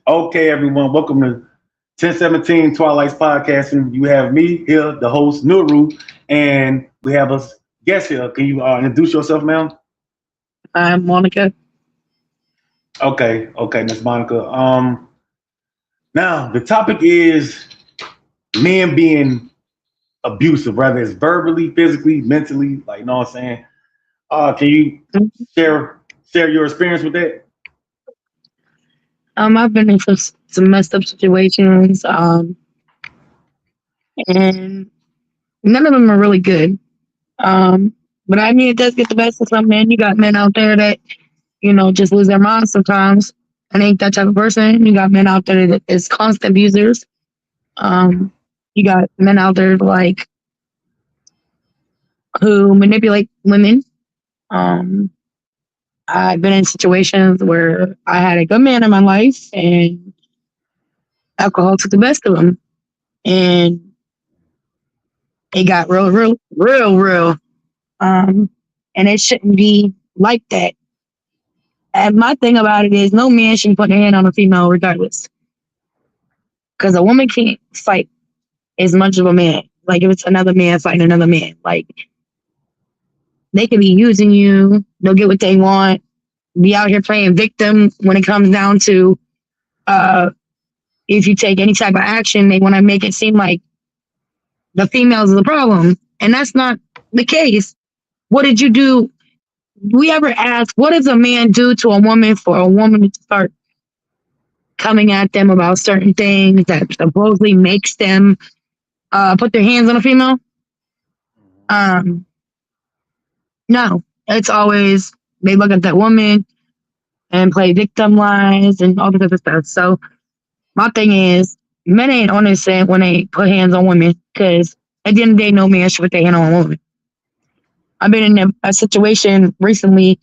Okay, everyone, welcome to 1017 Twilight's podcast. And you have me here, the host, Nuru, and we have a guest here. Can you introduce yourself, ma'am? I'm Monica. Okay, Miss Monica. Now the topic is men being abusive, whether it's verbally, physically, mentally. Like, you know what I'm saying? Can you share your experience with that? I've been in some messed up situations, and none of them are really good. Um, but I mean, it does get the best of some men. You got men out there that just lose their minds sometimes, and ain't that type of person. You got men out there that is constant abusers. Um, you got men out there like who manipulate women. Um, I've been in situations where I had a good man in my life, and alcohol took the best of him, and it got real. Um, and it shouldn't be like that. And my thing about it is, no man should put their hand on a female regardless, because a woman can't fight as much of a man. Like if it's another man fighting another man, like they can be using you. They'll get what they want. Be out here playing victim when it comes down to uh, if you take any type of action, they want to make it seem like the females are the problem, and that's not the case. What did you do? We ever ask, what does a man do to a woman for a woman to start coming at them about certain things that supposedly makes them put their hands on a female? Um, no, it's always they look at that woman and play victim lies and all this other stuff. So my thing is, men ain't honest when they put hands on women, because at the end of the day, no man should put their hand on a woman. I've been in a situation recently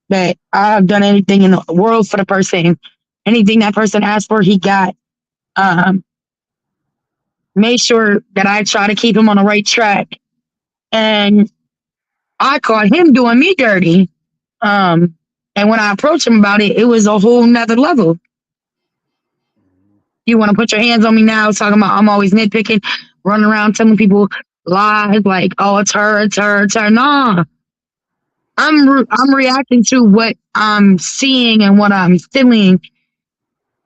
that I've done anything in the world for the person. Anything that person asked for, he got. Um, Made sure that I try to keep him on the right track. And I caught him doing me dirty. And when I approached him about it, it was a whole nother level. You want to put your hands on me now, talking about I'm always nitpicking, running around telling people lies like, oh, it's her, it's her, it's her. Nah, I'm reacting to what I'm seeing and what I'm feeling.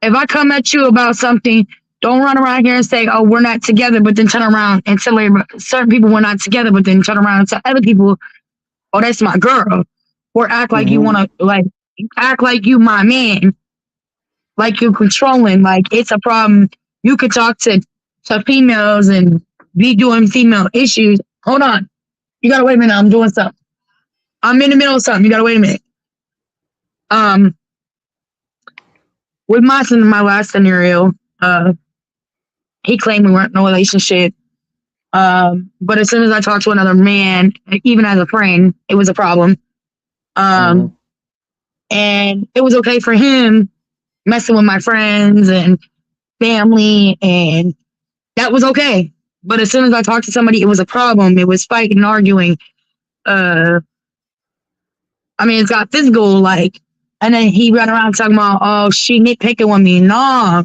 If I come at you about something, don't run around here and say, oh, we're not together, but then turn around and tell certain people we're not together, but then turn around and tell other people, oh, that's my girl. Or act like you Mm-hmm. want to, like, act like you my man, like you're controlling, like it's a problem. You could talk to females and be doing female issues. Hold on. You gotta wait a minute. I'm doing something. I'm in the middle of something. You gotta wait a minute. Um, with my last scenario, he claimed we weren't in a relationship. But as soon as I talked to another man, even as a friend, it was a problem. Mm-hmm. And it was okay for him messing with my friends and family, and that was okay. But as soon as I talked to somebody, it was a problem. It was fighting, arguing. Uh, I mean, it's got physical, like, and then he ran around talking about, oh, she nitpicking with me. Nah,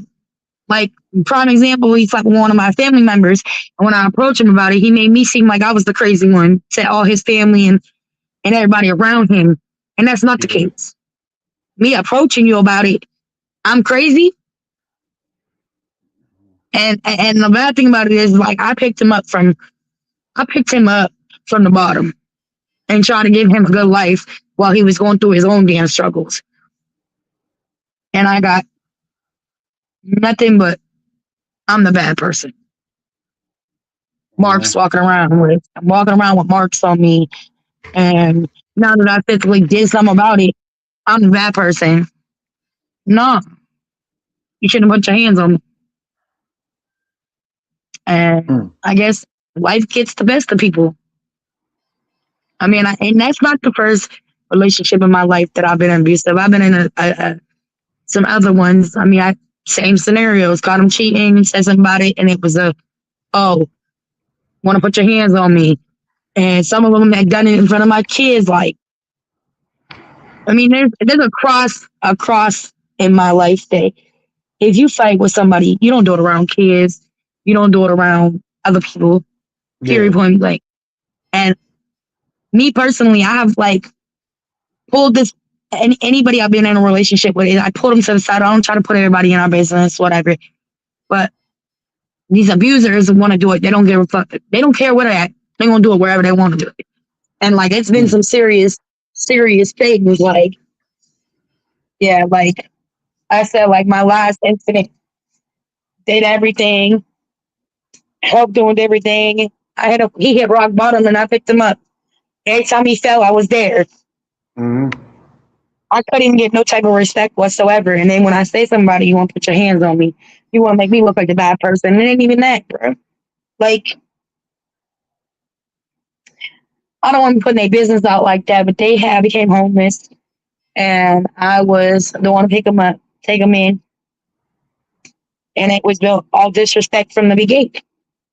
like, prime example, he's like one of my family members. And when I approached him about it, he made me seem like I was the crazy one to all his family and everybody around him. And that's not the Mm-hmm. case. Me approaching you about it, I'm crazy. And the bad thing about it is, like, I picked him up from the bottom and tried to give him a good life while he was going through his own damn struggles. And I got nothing but I'm the bad person. Mm-hmm. I'm walking around with marks on me. And now that I physically did something about it, I'm the bad person. No, you shouldn't put your hands on me. And I guess life gets the best of people. I mean, and that's not the first relationship in my life that I've been abusive. I've been in some other ones. I mean, same scenarios. Caught him cheating, said something about it, and it was oh, want to put your hands on me. And some of them had done it in front of my kids. Like, I mean, there's a cross in my life that if you fight with somebody, you don't do it around kids. You don't do it around other people. Period. Yeah. Point blank. And me personally, I have like pulled this. Anybody I've been in a relationship with, I pull them to the side. I don't try to put everybody in our business, whatever. But these abusers want to do it. They don't give a fuck. They don't care where they're at. They're gonna do it wherever they want to do it. And like it's been Mm. some serious things. Like yeah, like I said, like my last incident, did everything, helped doing everything. He hit rock bottom and I picked him up. Every time he fell, I was there. Hmm. I couldn't get no type of respect whatsoever. And then when I say somebody, you want to put your hands on me. You want to make me look like the bad person. It ain't even that, bro. Like, I don't want to be putting their business out like that, but they have became homeless. And I was the one to pick them up, take them in. And it was built all disrespect from the beginning.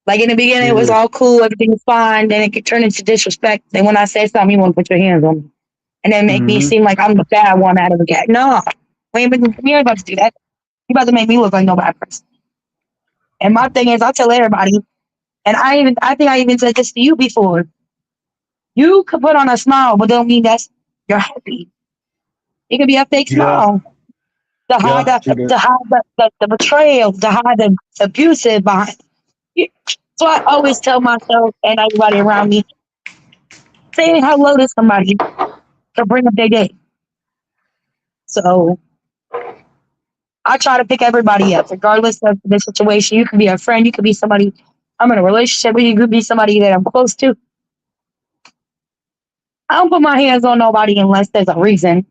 Like in the beginning, it was Yeah. all cool, everything was fine. Then it could turn into disrespect. Then when I say something, you want to put your hands on me. And then make me Hmm. seem like I'm the bad one out of the cat. No, we ain't about to do that. You about to make me look like no bad person. And my thing is, I tell everybody, and I think I even said this to you before. You could put on a smile, but don't mean that's you're happy. It could be a fake Yeah. smile Yeah. True that. to hide the betrayal, to hide the abusive behind. You. So I always tell myself and everybody around me, saying hello to somebody to bring up their day. So I try to pick everybody up, regardless of the situation. You could be a friend, you could be somebody I'm in a relationship with, you could be somebody that I'm close to. I don't put my hands on nobody unless there's a reason.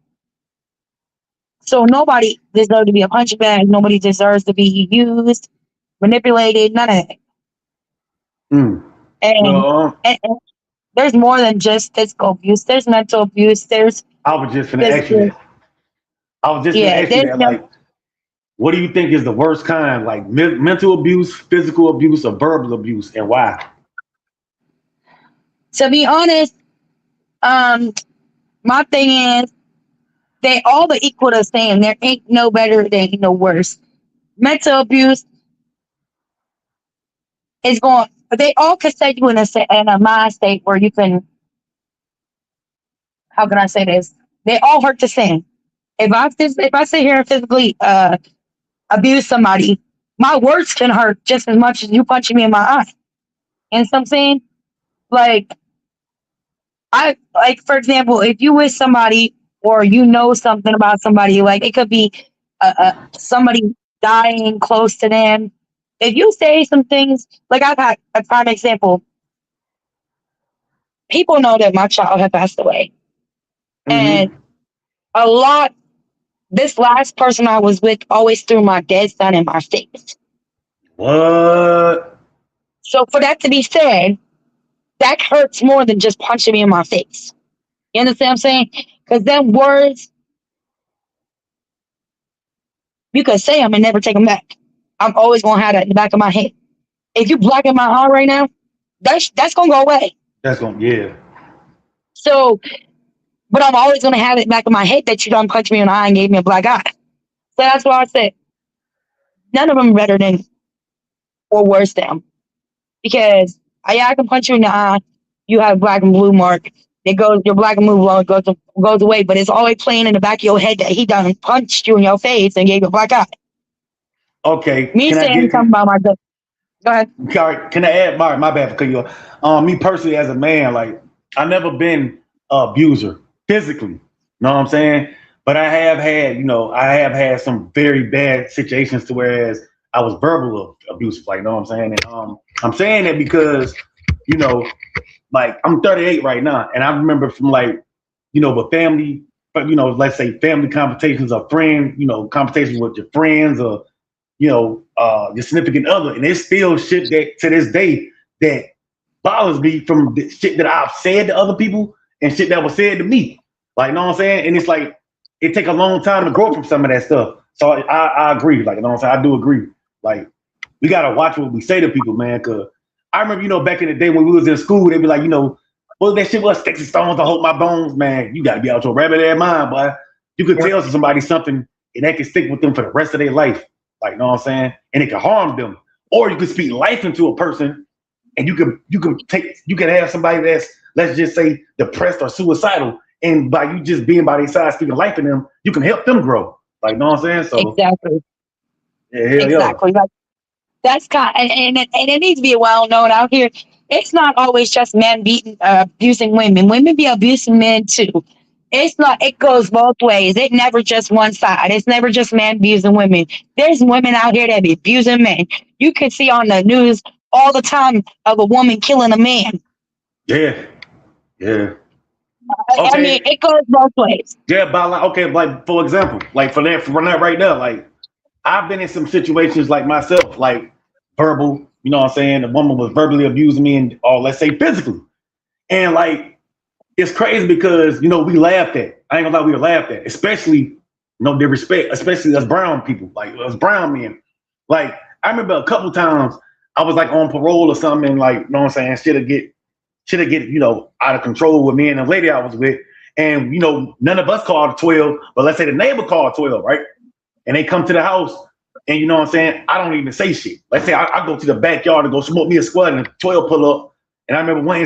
So nobody deserves to be a punching bag. Nobody deserves to be used, manipulated, none of that. Mm. And, Well, and there's more than just physical abuse. There's mental abuse. I was just gonna There's ask you that. I was just gonna yeah, ask you there's that. no. Like, what do you think is the worst kind? Like mental abuse, physical abuse, or verbal abuse, and why? To be honest, um, my thing is they all the equal the same. There ain't no better, there ain't no worse. Mental abuse is going, but they all can set you in a mind state where you can. How can I say this? They all hurt the same. If I sit here and physically abuse somebody, my words can hurt just as much as you punching me in my eye. And so I'm saying, like I like for example, if you with somebody or you know something about somebody, like it could be somebody dying close to them. If you say some things, like I've had a prime example, people know that my child had passed away, and Hmm. a lot. This last person I was with always threw my dead son in my face. What? So for that to be said, that hurts more than just punching me in my face. You understand what I'm saying? Because then words, you could say them and never take them back. I'm always gonna have that in the back of my head. If you blacking my eye right now, that's gonna go away. That's gonna yeah. So, but I'm always gonna have it back in my head that you don't punch me in the eye and gave me a black eye. So that's why I said none of them are better than or worse than because I can punch you in the eye. You have a black and blue mark. It goes your black and blue mark goes away, but it's always playing in the back of your head that he done punched you in your face and gave you a black eye. Okay. Me Can I saying get? something about my good. Go ahead. Sorry, can I add? My bad for cutting you off. Me personally, as a man, like I never been an abuser physically. Know what I'm saying? But I have had some very bad situations to whereas I was verbal abusive. Like, know what I'm saying? And I'm saying that because you know, like I'm 38 right now, and I remember from like, with family, but let's say family conversations or friends, conversations with your friends or your significant other, and it's still shit that to this day that bothers me from the shit that I've said to other people and shit that was said to me. Like, you know what I'm saying? And it's like it take a long time to grow from some of that stuff. So I agree. Like, you know what I'm saying? I do agree. Like, we gotta watch what we say to people, man. Cause I remember, back in the day when we was in school, they'd be like, well, that shit was sticks and stones to hold my bones, man. You gotta be out your rabbit ass mind, boy. You could tell somebody something and that can stick with them for the rest of their life. Like, you know what I'm saying? And it can harm them. Or you could speak life into a person, and you can have somebody that's, let's just say, depressed or suicidal, and by you just being by their side speaking life in them, you can help them grow. Like, you know what I'm saying? So Exactly. yeah, hell yeah. Exactly. Like that's kind, and it needs to be well known out here. It's not always just men beating, abusing women. Women be abusing men too. It's not. It goes both ways. It never just one side. It's never just men abusing women. There's women out here that be abusing men. You can see on the news all the time of a woman killing a man. Yeah, yeah. I mean, Okay. it goes both ways. Yeah, but like, okay, like for example, like for that right now, like I've been in some situations like myself, like verbal, you know what I'm saying? The woman was verbally abusing me and or let's say physically. And like it's crazy because we laughed at. I ain't gonna lie, we were laughed at, especially no disrespect, especially us brown people, like us brown men. Like I remember a couple times I was like on parole or something, and like, you know what I'm saying, shit get out of control with me and the lady I was with. And none of us called 12, but let's say the neighbor called 12, right? And they come to the house, and you know what I'm saying? I don't even say shit. Let's say I go to the backyard to go smoke me a squad, and 12 pull up. And I remember one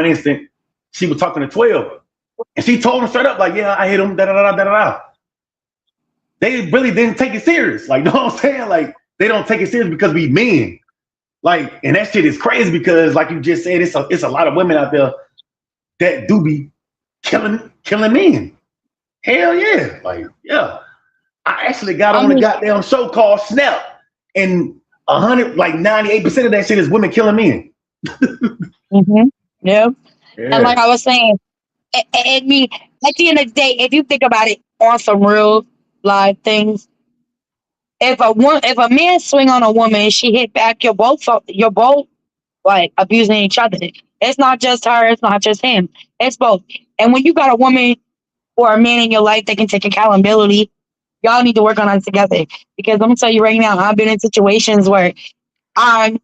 instant, she was talking to 12. And she told him straight up, like, yeah, I hit him, da da da da da da. They really didn't take it serious. Like, you know what I'm saying? Like, they don't take it serious because we men. Like, and that shit is crazy because, like you just said, it's a lot of women out there that do be killing men. Hell yeah. Like, yeah. I actually got I on a mean, goddamn show called Snap, and 98% of that shit is women killing men. mm-hmm. Yeah. And like Yeah. I was saying, I mean, at the end of the day, if you think about it on some real live things, if a man swing on a woman and she hit back, you're both like abusing each other. It's not just her. It's not just him. It's both. And when you got a woman or a man in your life that can take accountability, y'all need to work on it together. Because I'm gonna tell you right now, I've been in situations where I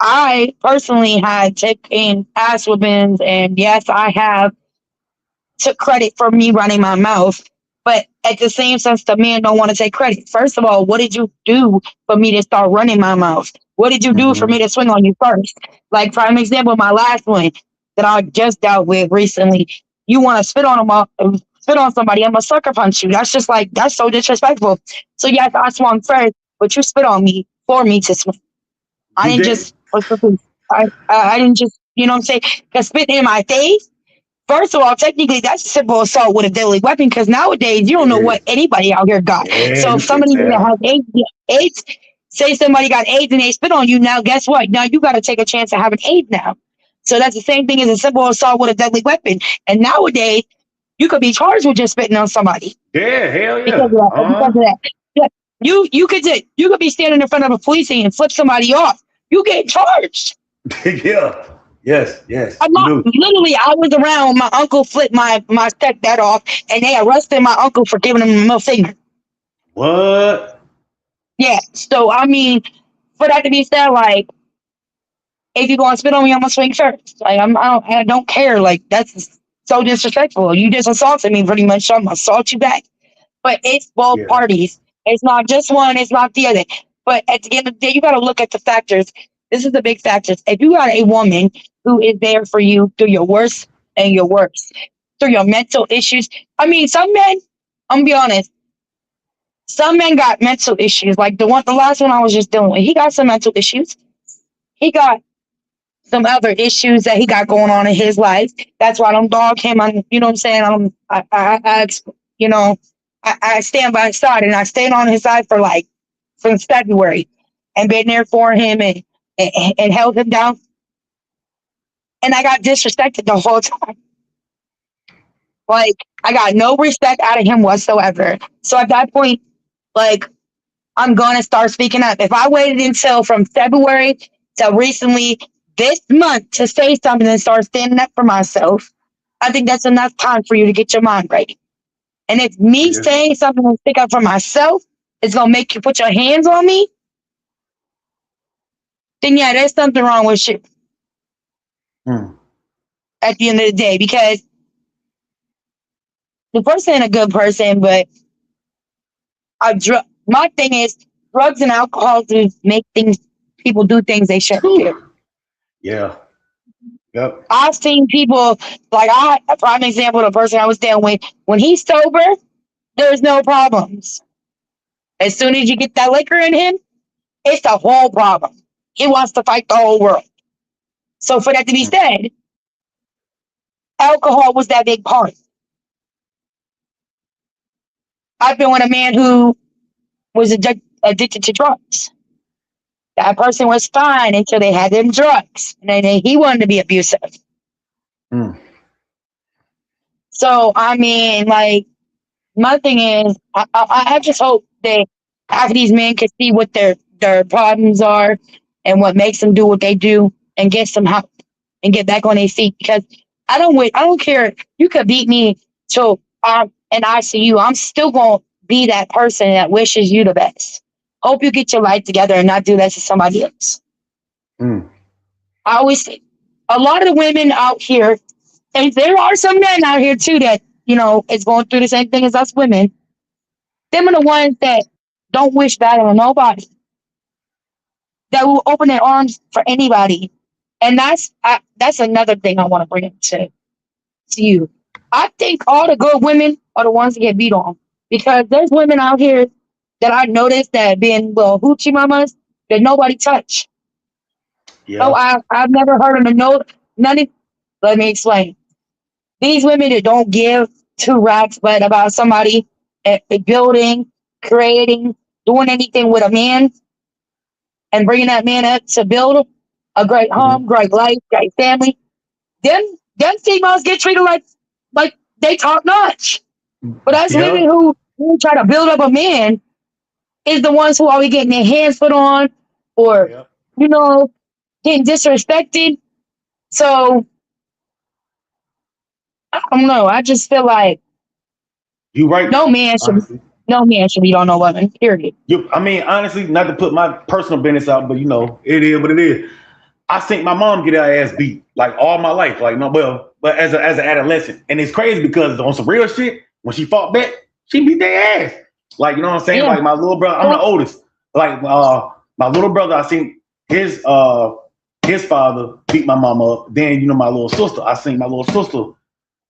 I personally had taken ass whippings, and yes, I have took credit for me running my mouth. But at the same sense, the man don't want to take credit. First of all, what did you do for me to start running my mouth? What did you do for me Mm-hmm. to swing on you first? Like, prime example, my last one that I just dealt with recently. You want to spit on somebody, I'm a sucker punch you. That's just like, that's so disrespectful. So yes, I swung first, but you spit on me for me to swing. I You didn't did. just, I didn't just, you know what I'm saying? Because spitting in my face, first of all, technically, that's a simple assault with a deadly weapon because nowadays you don't know Yeah. what anybody out here got. Yeah, So you if can somebody that tell. has AIDS, say somebody got AIDS and they spit on you, now guess what? Now you got to take a chance of having AIDS now. So that's the same thing as a simple assault with a deadly weapon. And nowadays, you could be charged with just spitting on somebody Yeah, hell because of yeah. that. Because of that. Yeah. You could be standing in front of a police and flip somebody off. You get charged. Yeah. Yes, I'm you not do. literally. I was around when my uncle flipped my stepdad off, and they arrested my uncle for giving him a middle finger. What? Yeah. So I mean, for that to be said, like if you gonna spit on me, I'm gonna swing first. Like I don't care. Like that's so disrespectful. You just assaulted me pretty much. So I'm gonna assault you back. But it's both Yeah. parties. It's not just one. It's not the other. But at the end of the day, you got to look at the factors. This is the big factors. If you got a woman who is there for you through your worst and your worst, through your mental issues. I mean, some men. I'm gonna be honest. Some men got mental issues. Like the last one I was just dealing with. He got some mental issues. He got some other issues that he got going on in his life. That's why I don't dog him. You know what I'm saying? You know, I stand by his side, and I stayed on his side for like since February, and been there for him and held him down. And I got disrespected the whole time. Like I got no respect out of him whatsoever. So at that point, like I'm gonna start speaking up. If I waited until from February to recently this month to say something and start standing up for myself, I think that's enough time for you to get your mind right. And if me Yeah. saying something and stick up for myself is gonna make you put your hands on me, then yeah, there's something wrong with you Hmm. at the end of the day because the person ain't a good person, but my thing is drugs and alcohol do make things people do things they shouldn't do. Yeah. Yep. I've seen people like a prime example of a person I was dealing with. When he's sober, there's no problems. As soon as you get that liquor in him, it's the whole problem. He wants to fight the whole world. So for that to be Mm. said, alcohol was that big part. I've been with a man who was addicted to drugs. That person was fine until they had them drugs, and then he wanted to be abusive. Mm. So I mean, like, my thing is, I just hope that after these men can see what their problems are and what makes them do what they do and get some help and get back on their feet. Because I don't care. You could beat me till I'm in ICU. I'm still gonna be that person that wishes you the best. Hope you get your life together and not do that to somebody else. Mm. I always say, a lot of the women out here, and there are some men out here too that is going through the same thing as us women. Them are the ones that don't wish bad on nobody, that will open their arms for anybody. And that's another thing I want to bring up to you. I think all the good women are the ones that get beat on, because there's women out here that I noticed that being hoochie mamas that nobody touch. Oh, Yeah. I've never heard of them. No, none of. Let me explain. These women that don't give two rats, but about somebody building, creating, doing anything with a man and bringing that man up to build a great Mm-hmm. home, great life, great family. Them them females get treated like they top notch. But us women Yeah. who try to build up a man is the ones who are always getting their hands put on, or Yeah. you know getting disrespected. So I don't know. I just feel like You right. no man should Honestly. no man should beat on no woman. Period. I mean, honestly, not to put my personal business out, but it is what it is. I think my mom get her ass beat like all my life, like no, well, but as an adolescent, and it's crazy because on some real shit, when she fought back, she beat their ass. Like you know what I'm saying? Yeah. Like my little brother, I'm the oldest. Like my little brother, I seen his father beat my mama up. Then my little sister, I seen my little sister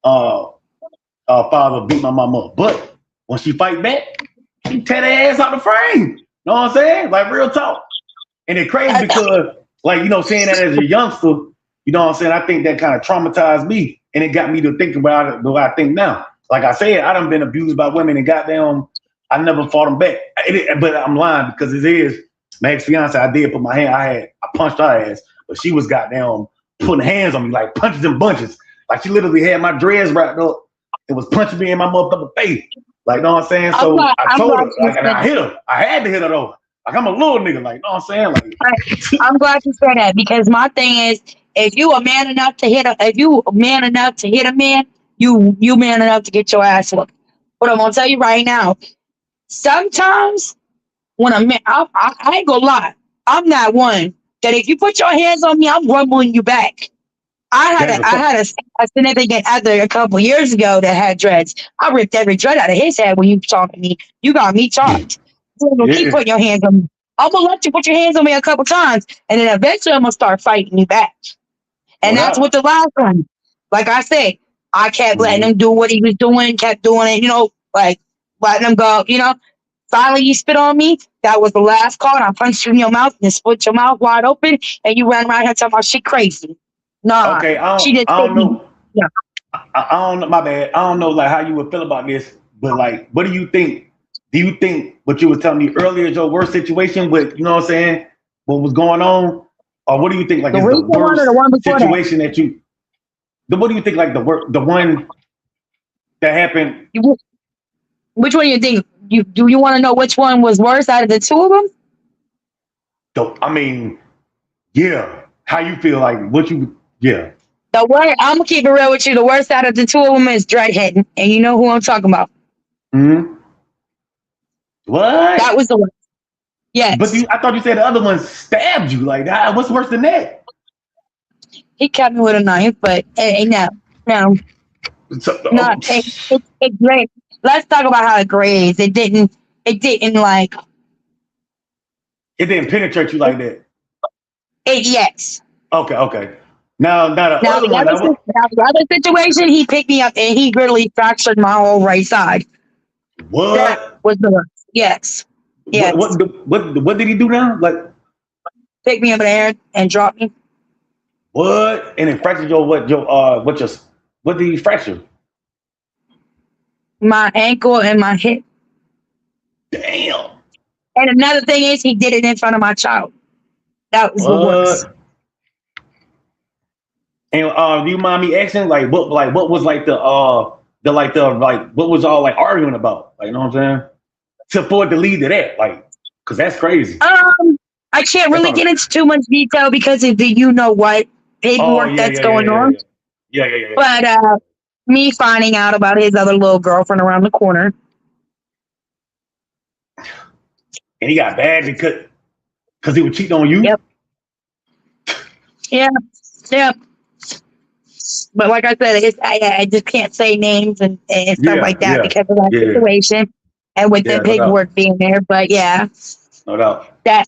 uh father beat my mama up. But when she fight back, she tear their ass out the frame. Know what I'm saying? Like real talk. And it's crazy because, like, saying that as a youngster, what I'm saying? I think that kind of traumatized me. And it got me to think about it the way I think now. Like I said, I done been abused by women and goddamn, I never fought them back. But I'm lying because it is my ex-fiance. I did put my hand, I punched her ass, but she was goddamn putting hands on me like punches and bunches. Like she literally had my dreads wrapped up and was punching me in my motherfucking face. Like, know what I'm saying? So I told her, like, and I hit her. I had to hit her though. Like I'm a little nigga, like, know what I'm saying? Like, I'm glad you said that, because my thing is, if you a man enough to hit a man, you man enough to get your ass whooped. But I'm gonna tell you right now, sometimes when a man, I ain't gonna lie, I'm not one that if you put your hands on me, I'm rumbling you back. that's a I fuck. had a significant other a couple years ago that had dreads. I ripped every dread out of his head when you talking to me. You got me charged. So you keep Yeah. putting your hands on me. I'm gonna let you put your hands on me a couple times, and then eventually I'm gonna start fighting you back. No And that's what doubt. the last one. Like I said, I kept letting Mm-hmm. him do what he was doing, kept doing it, like letting him go. Finally, you spit on me. That was the last call. And I punched you in your mouth and split your mouth wide open, and you ran around here talking about shit crazy. Nah, Okay, she just I hit don't me. know. Yeah. I don't know, my bad. I don't know like how you would feel about this, but like, what do you think? Do you think what you was telling me earlier is your worst situation with, what I'm saying, what was going on? Or what do you think like The is the recent one or the worst one before that? situation what do you think like the one that happened? You, which one do you think? Do you want to know which one was worse out of the two of them? I mean, yeah. How you feel like yeah. The worst, I'm gonna keep it real with you. The worst out of the two of them is Dreadhead, and you know who I'm talking about. Hmm. That What? was the worst. But Yes, I thought you said the other one stabbed you. Like, what's worse than that? he cut me with a knife, but no, no, So, not it great. Let's talk about how it grazed. It didn't like It didn't penetrate you like that. Yes. Okay. Now the Now other one. now the other situation, he picked me up and he really fractured my whole right side. That What? was the worst. Yes. What? Yes. What did he do now? Like Pick me up in the air and drop me. what? And it fractured what did he fracture? My ankle and my hip. Damn. And another thing is he did it in front of my child. That was the worst. What? And do you mind me asking what was what was y'all like arguing about? Like you know what I'm saying? To for it to lead to that, like, cause that's crazy. I can't That's really not. get into too much detail because of the you know what Oh paperwork yeah, that's yeah, yeah, going yeah, on. yeah, yeah. But me finding out about his other little girlfriend around the corner. And he got bad because he was cheating on you. Yep. Yeah. Yep. But like I said, I just can't say names and stuff Yeah, like that yeah, because of that yeah, situation and with the yeah. No doubt, paperwork being there. But yeah, no doubt. that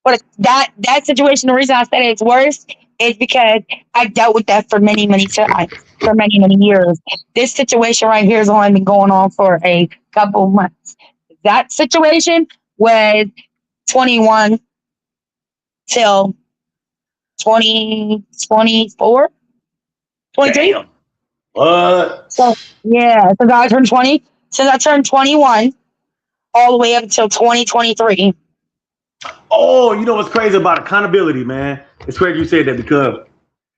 that situation, the reason I said it's worse is because I dealt with that for many times, for many years. This situation right here has only been going on for a couple months. That situation was 21 till 2024, 23. Damn. What? So yeah, since I turned 21 all the way up until 2023. Oh, you know what's crazy about accountability, man? It's crazy you said that because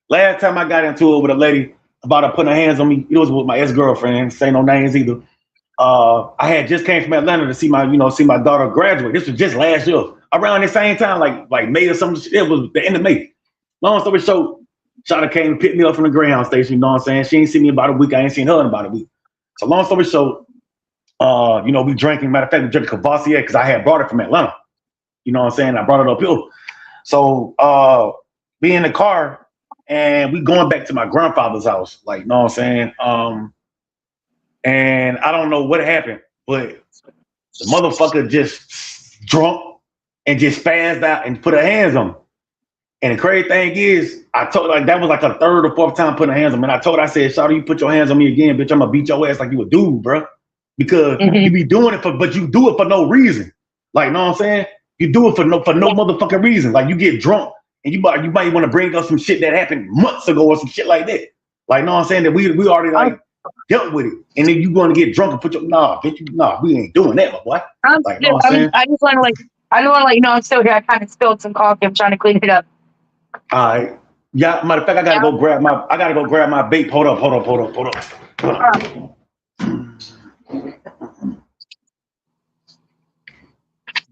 last time I got into it with a lady about her putting her hands on me, it was with my ex-girlfriend, say no names either. I had just came from Atlanta to see my daughter graduate. This was just last year, around the same time, like May or something. It was the end of May. Long story short, Shada came and picked me up from the Greyhound station. You know what I'm saying? She ain't seen me about a week. I ain't seen her in about a week. So long story short, we drinking. Matter of fact, we drinking Cavassier because I had brought it from Atlanta. You know what I'm saying? I brought it up here. So we in the car and we going back to my grandfather's house. Like, you know what I'm saying? And I don't know what happened, but the motherfucker just drunk and just spazzed out and put her hands on me. And the crazy thing is, I told like that was like a third or fourth time putting her hands on me. And I said, Shawty, you put your hands on me again, bitch, I'm gonna beat your ass like you a dude, bro. Because you be doing it but you do it for no reason. Like, you know what I'm saying? You do it for no motherfucking reason. Like you get drunk and you might want to bring up some shit that happened months ago or some shit like that. Like, you know what I'm saying? That we already like dealt with it. And then you going to get drunk and put your we ain't doing that, my boy. Like, you know what I'm saying? I just want to let you know I'm still here. I kind of spilled some coffee. I'm trying to clean it up. All right. Yeah, matter of fact, I gotta go grab my vape. Hold up.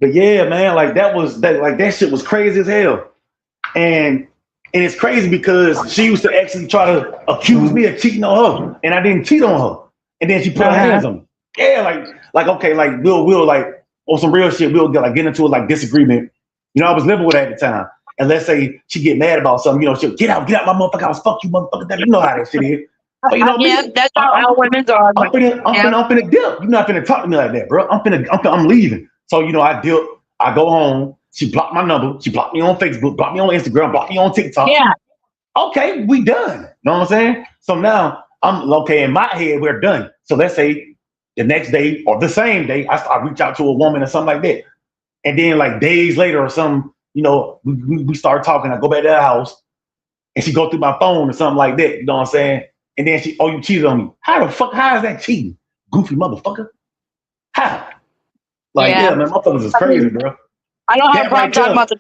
But yeah, man, like that shit was crazy as hell. And it's crazy because she used to actually try to accuse me of cheating on her, and I didn't cheat on her. And then she put her hands on me. Yeah, like okay, like we'll like on some real shit, we'll get into a like disagreement. You know, I was living with her at the time. And let's say she get mad about something, she'll get out my motherfucker house, fuck you, motherfucker. You know how that shit is. But you know yeah, me, that's how women's are. I'm finna dip. You're not finna talk to me like that, bro. I'm leaving. So I dip. I go home. She blocked my number. She blocked me on Facebook. Blocked me on Instagram. Blocked me on TikTok. Yeah. Okay, we done. Know what I'm saying? So now I'm okay. In my head, we're done. So let's say the next day or the same day, I reach out to a woman or something like that, and then like days later or something, we start talking. I go back to her house, and she go through my phone or something like that. You know what I'm saying? And then you cheated on me. How the fuck? How is that cheating? Goofy motherfucker. How? Like, yeah, man, motherfuckers is crazy, bro. I don't have a problem talking about the.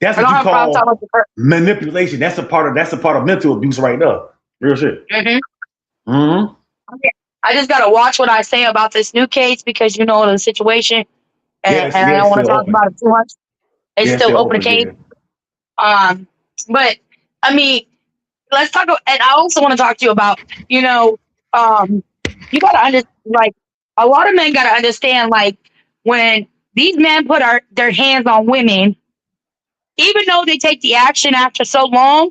That's what you call manipulation. That's a part of mental abuse right now. Real shit. Okay. I just gotta watch what I say about this new case because the situation, and I don't want to talk about it too much. It's still open case. Yeah. But I mean, let's talk. And I also want to talk to you about, you gotta understand. Like, a lot of men gotta understand. Like, when these men put their hands on women, even though they take the action after so long,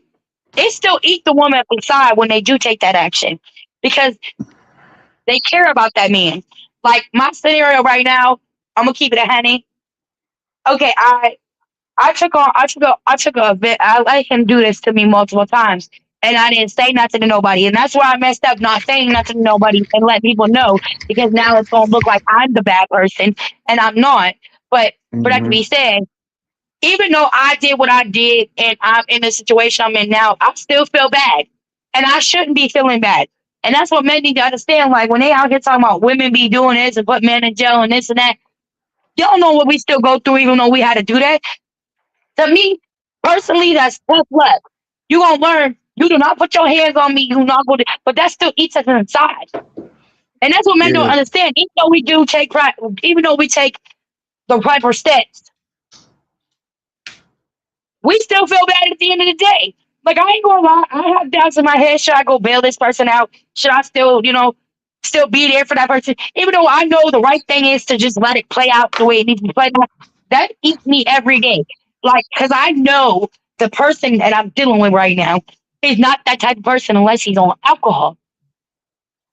they still eat the woman up inside when they do take that action because they care about that man. Like my scenario right now, I'm gonna keep it a honey. Okay, I took a bit. I let him do this to me multiple times, and I didn't say nothing to nobody. And that's where I messed up, not saying nothing to nobody and let people know, because now it's gonna look like I'm the bad person, and I'm not. But for that to be Mm-hmm. said, even though I did what I did and I'm in the situation I'm in now, I still feel bad. And I shouldn't be feeling bad. And that's what men need to understand. Like when they out here talking about women be doing this and put men in jail and this and that, y'all know what we still go through even though we had to do that. To me, personally, that's tough luck. You gonna learn you do not put your hands on me, you do not go to, but that still eats us inside. And that's what men don't Yeah, understand. Even though we do take even though we take the proper steps, we still feel bad at the end of the day. Like I ain't gonna lie, I have doubts in my head. Should I go bail this person out? Should I still, still be there for that person? Even though I know the right thing is to just let it play out the way it needs to be played out. That eats me every day. Like, cause I know the person that I'm dealing with right now is not that type of person unless he's on alcohol.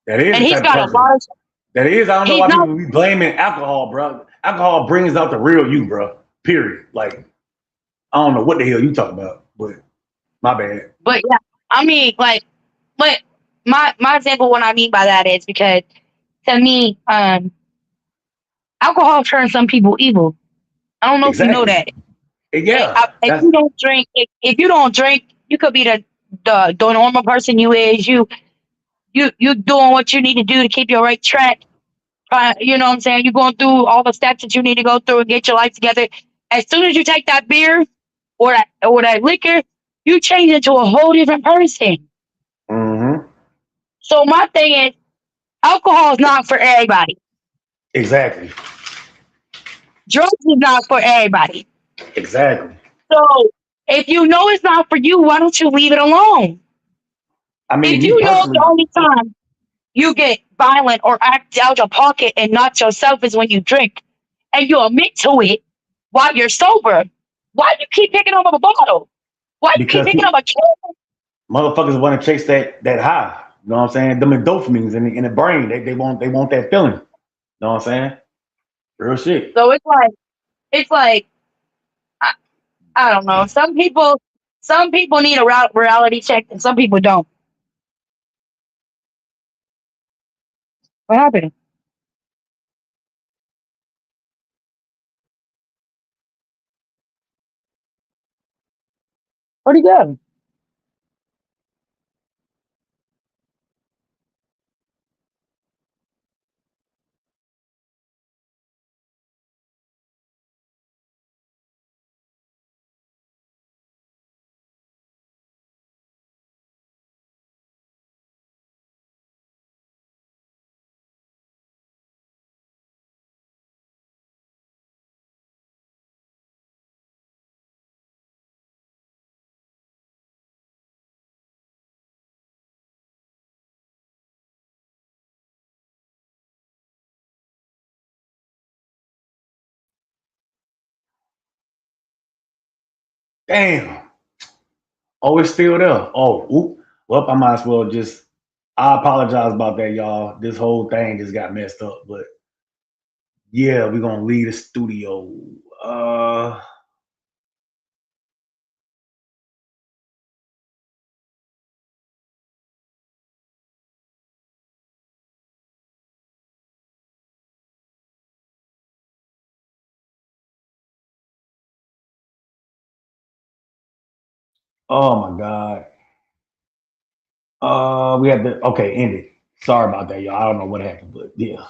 that is And the he's type of got a person. lot of, That is. I don't know he's why not, people be blaming alcohol, bro. Alcohol brings out the real you, bro. Period. Like I don't know what the hell you talking about, but my bad. but yeah, I mean, like, but my example, what I mean by that is because to me, alcohol turns some people evil. I don't know if you know Exactly. that. Yeah. If That's you don't drink, if you don't drink, you could be the normal person you is. You doing what you need to do to keep your right track. You know what I'm saying? You're going through all the steps that you need to go through and get your life together. As soon as you take that beer or that liquor, you change into a whole different person. mm-hmm. So my thing is, alcohol is not for everybody. Exactly. Drugs is not for everybody. Exactly. So if you know it's not for you, why don't you leave it alone? I mean, If me you know the personally, only time you get violent or act out of pocket and not yourself is when you drink, and you admit to it while you're sober, why you keep picking up a bottle? Why you keep because picking up a can? motherfuckers want to chase that high. You know what I'm saying? Them endorphins in the brain. They want that feeling. You know what I'm saying? Real shit. So it's like I, I don't know. Some people need a reality check and some people don't. What happened? Where'd he go? Damn. Oh, it's still there. Oh, oop. Well, I might as well just. I apologize about that, y'all. This whole thing just got messed up, but yeah, we're gonna leave the studio. Uh, oh my god. We have to. Okay, end it. Sorry about that, y'all. I don't know what happened, but yeah.